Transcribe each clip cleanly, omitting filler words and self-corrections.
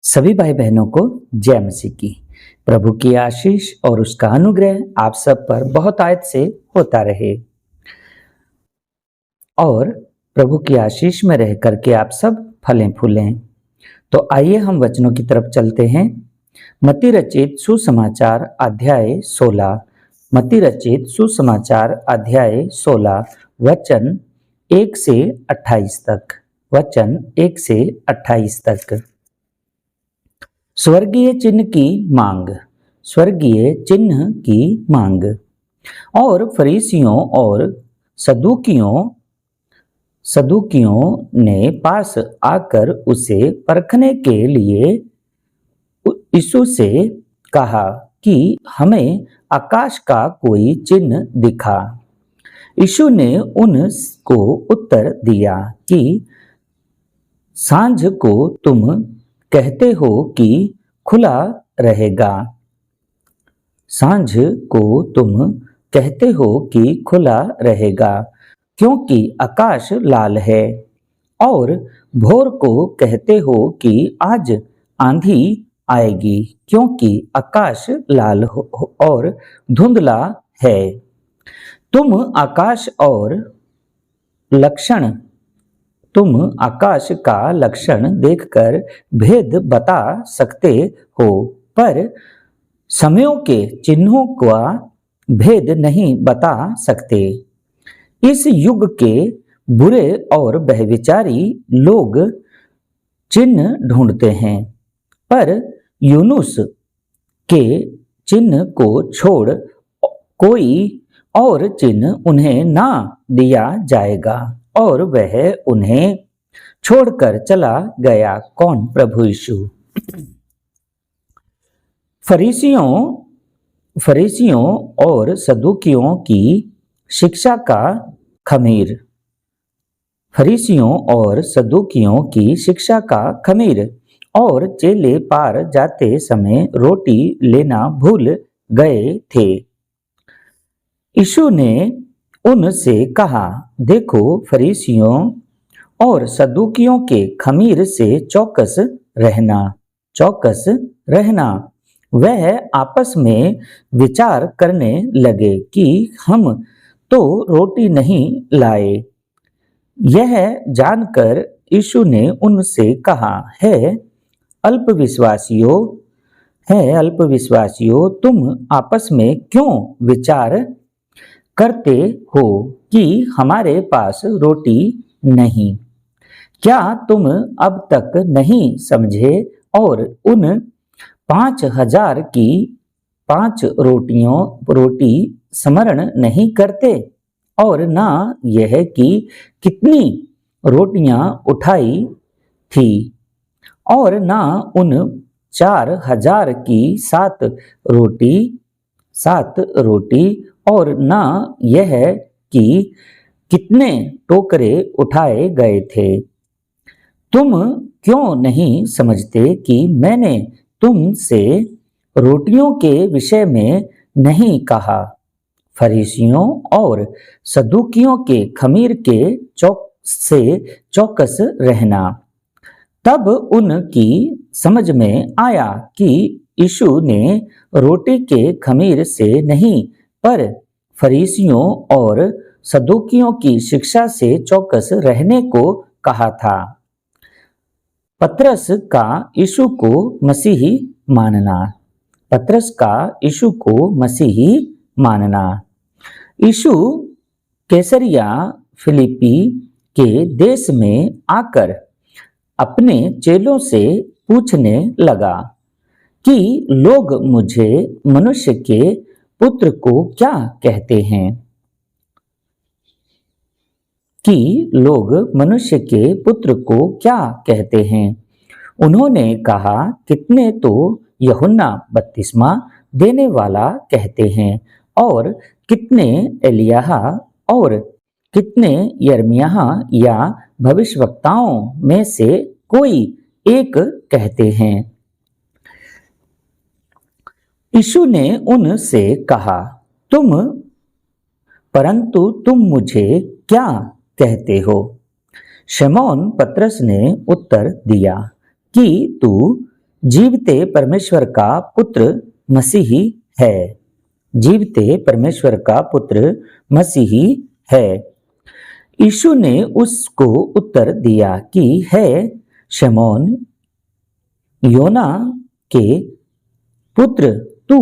सभी भाई बहनों को जय मसीह की। प्रभु की आशीष और उसका अनुग्रह आप सब पर बहुत आयत से होता रहे और प्रभु की आशीष में रह करके आप सब फलें फूलें। तो आइए हम वचनों की तरफ चलते हैं। मत्ती रचित सुसमाचार अध्याय 16। मत्ती रचित सुसमाचार अध्याय 16 वचन 1 से 28 तक। वचन 1 से 28 तक। स्वर्गीय चिन्ह की मांग। स्वर्गीय चिन्ह की मांग। और फरीसियों और सदूकियों ने पास आकर उसे परखने के लिए यीशु से कहा कि हमें आकाश का कोई चिन्ह दिखा। यीशु ने उनको उत्तर दिया कि सांझ को तुम कहते हो कि खुला रहेगा। सांझ को तुम कहते हो कि खुला रहेगा, क्योंकि आकाश लाल है। और भोर को कहते हो कि आज आंधी आएगी, क्योंकि आकाश लाल और धुंधला है। तुम आकाश का लक्षण देखकर भेद बता सकते हो, पर समयों के चिन्हों का भेद नहीं बता सकते। इस युग के बुरे और व्यभिचारी लोग चिन्ह ढूंढते हैं, पर यूनुस के चिन्ह को छोड़ कोई और चिन्ह उन्हें ना दिया जाएगा। और वह उन्हें छोड़कर चला गया। कौन? प्रभु यीशु। फरीसियों और सदूकियों की शिक्षा का खमीर। फरीसियों और सदूकियों की शिक्षा का खमीर। और चेले पार जाते समय रोटी लेना भूल गए थे। यीशु ने उनसे कहा, देखो, फरीसियों और सदूकियों के खमीर से चौकस रहना। वह आपस में विचार करने लगे कि हम तो रोटी नहीं लाए। यह जानकर यीशु ने उनसे कहा, है अल्पविश्वासियों, तुम आपस में क्यों विचार करते हो कि हमारे पास रोटी नहीं? क्या तुम अब तक नहीं समझे और उन 5,000 की 5 रोटी स्मरण नहीं करते, और ना यह कि कितनी रोटियां उठाई थी, और ना उन 4,000 की 7 रोटी, और ना यह कि कितने टोकरे उठाए गए थे। तुम क्यों नहीं समझते कि मैंने तुमसे रोटियों के विषय में नहीं कहा? फरीसियों और सदूकियों के खमीर के चौकस रहना। तब उनकी समझ में आया कि यीशु ने रोटी के खमीर से नहीं, पर फरीसियों और सदूकियों की शिक्षा से चौकस रहने को कहा था। पतरस का यीशु को मसीही मानना। पतरस का यीशु को मसीही मानना। यीशु कैसरिया फिलिप्पी के देश में आकर अपने चेलों से पूछने लगा कि लोग मुझे मनुष्य के पुत्र को क्या कहते हैं? उन्होंने कहा, कितने तो यूहन्ना बपतिस्मा देने वाला कहते हैं, और कितने एलिय्याह, और कितने यिर्मयाह या भविष्यवक्ताओं में से कोई एक कहते हैं। यीशु ने उनसे कहा, परंतु तुम मुझे क्या कहते हो? शमौन पतरस ने उत्तर दिया कि तू जीवते परमेश्वर का पुत्र मसीही है। जीवते परमेश्वर का पुत्र मसीही है। यीशु ने उसको उत्तर दिया कि है शमौन योना के पुत्र, तू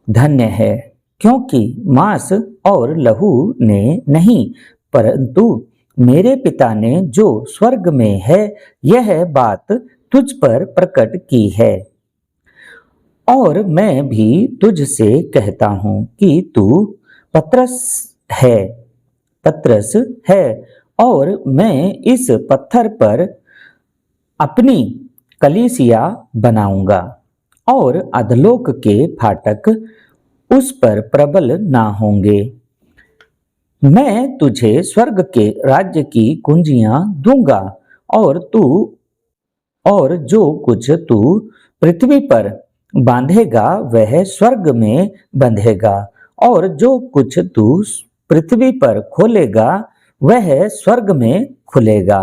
धन्य है, क्योंकि मांस और लहू ने नहीं, परंतु मेरे पिता ने जो स्वर्ग में है यह बात तुझ पर प्रकट की है। और मैं भी तुझसे कहता हूँ कि तू पतरस है, और मैं इस पत्थर पर अपनी कलीसिया बनाऊंगा, और अधोलोक के फाटक उस पर प्रबल ना होंगे। मैं तुझे स्वर्ग के राज्य की कुंजियां दूंगा, और जो कुछ तू पृथ्वी पर बांधेगा वह स्वर्ग में बंधेगा, और जो कुछ तू पृथ्वी पर खोलेगा वह स्वर्ग में खुलेगा।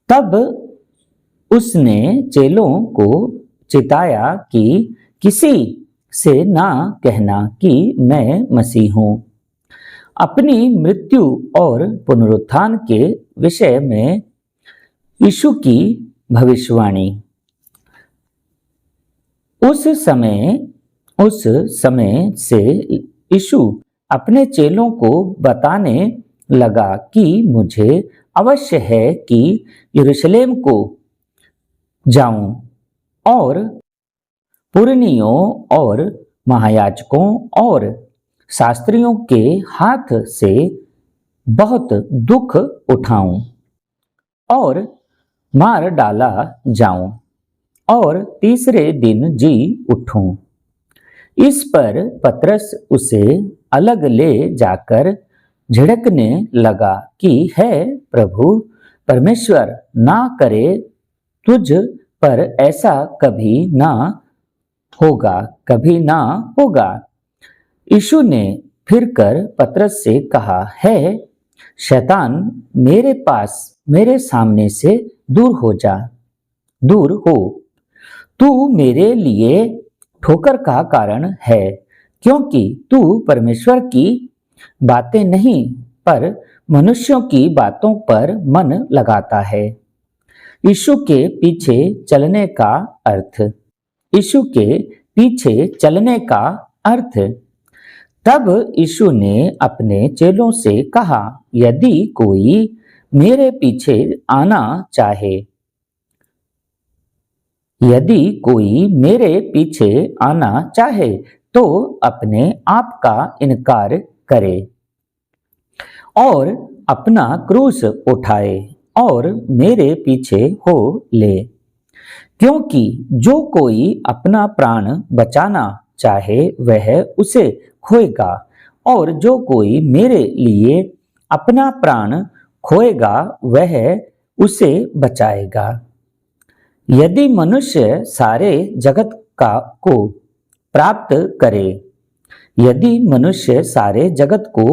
तब उसने चेलों को चिताया कि किसी से ना कहना कि मैं मसीह हूं। अपनी मृत्यु और पुनरुत्थान के विषय में यीशु की भविष्यवाणी। उस समय से यीशु अपने चेलों को बताने लगा कि मुझे अवश्य है कि यरूशलेम को जाऊं और पुरनियों और महायाजकों और शास्त्रियों के हाथ से बहुत दुख उठाऊं और मार डाला जाऊं और तीसरे दिन जी उठूं। इस पर पतरस उसे अलग ले जाकर झिड़कने लगा कि है प्रभु, परमेश्वर ना करे, तुझ पर ऐसा कभी ना होगा। यीशु ने फिरकर पतरस से कहा, है शैतान मेरे सामने से दूर हो, तू मेरे लिए ठोकर का कारण है, क्योंकि तू परमेश्वर की बातें नहीं पर मनुष्यों की बातों पर मन लगाता है। यीशु के पीछे चलने का अर्थ। यीशु के पीछे चलने का अर्थ। तब यीशु ने अपने चेलों से कहा, यदि कोई मेरे पीछे आना चाहे, तो अपने आप का इनकार करे और अपना क्रूस उठाए और मेरे पीछे हो ले। क्योंकि जो कोई अपना प्राण बचाना चाहे वह उसे खोएगा, और जो कोई मेरे लिए अपना प्राण खोएगा वह उसे बचाएगा। यदि मनुष्य सारे जगत को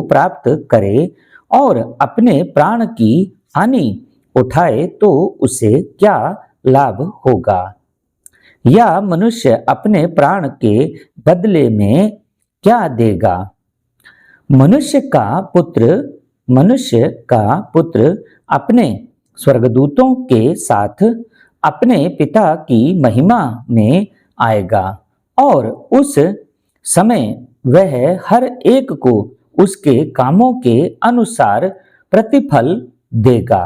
प्राप्त करे और अपने प्राण की हानि उठाए तो उसे क्या लाभ होगा? या मनुष्य अपने प्राण के बदले में क्या देगा? मनुष्य का पुत्र अपने स्वर्गदूतों के साथ अपने पिता की महिमा में आएगा, और उस समय वह हर एक को उसके कामों के अनुसार प्रतिफल देगा।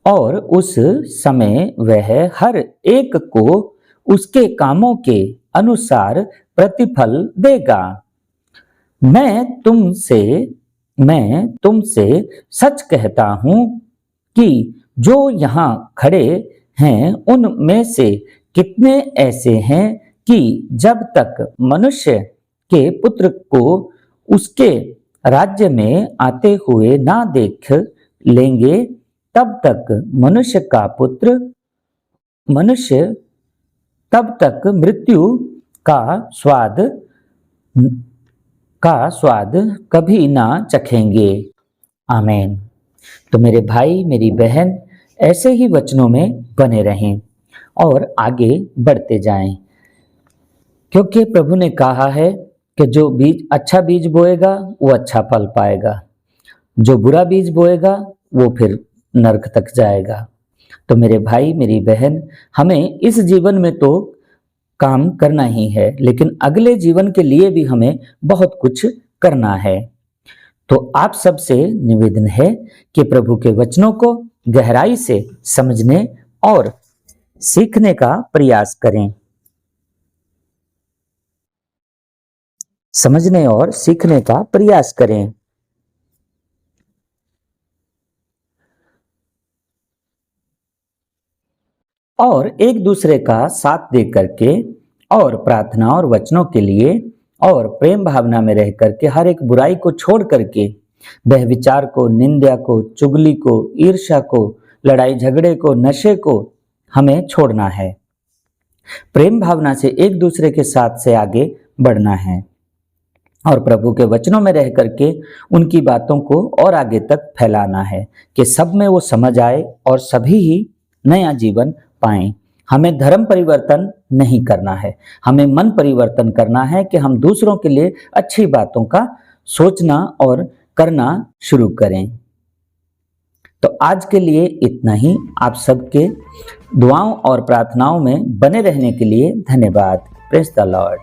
और उस समय वह हर एक को उसके कामों के अनुसार प्रतिफल देगा। मैं तुमसे सच कहता हूं कि जो यहाँ खड़े हैं उनमें से कितने ऐसे हैं कि जब तक मनुष्य के पुत्र को उसके राज्य में आते हुए ना देख लेंगे, तब तक मृत्यु का स्वाद कभी ना चखेंगे। आमीन। तो मेरे भाई मेरी बहन ऐसे ही वचनों में बने रहें और आगे बढ़ते जाएं, क्योंकि प्रभु ने कहा है कि जो बीज अच्छा बीज बोएगा वो अच्छा फल पाएगा, जो बुरा बीज बोएगा वो फिर नरक तक जाएगा। तो मेरे भाई मेरी बहन, हमें इस जीवन में तो काम करना ही है, लेकिन अगले जीवन के लिए भी हमें बहुत कुछ करना है। तो आप सबसे निवेदन है कि प्रभु के वचनों को गहराई से समझने और सीखने का प्रयास करें। समझने और सीखने का प्रयास करें। और एक दूसरे का साथ दे करके और प्रार्थना और वचनों के लिए और प्रेम भावना में रह करके हर एक बुराई को छोड़ करके, व्यभिचार को, निंदा को, चुगली को, ईर्ष्या को, लड़ाई झगड़े को, नशे को हमें छोड़ना है। प्रेम भावना से एक दूसरे के साथ से आगे बढ़ना है और प्रभु के वचनों में रह करके उनकी बातों को और आगे तक फैलाना है कि सब में वो समझ आए और सभी ही नया जीवन पाएं। हमें धर्म परिवर्तन नहीं करना है, हमें मन परिवर्तन करना है कि हम दूसरों के लिए अच्छी बातों का सोचना और करना शुरू करें। तो आज के लिए इतना ही। आप सबके दुआओं और प्रार्थनाओं में बने रहने के लिए धन्यवाद। Praise the Lord.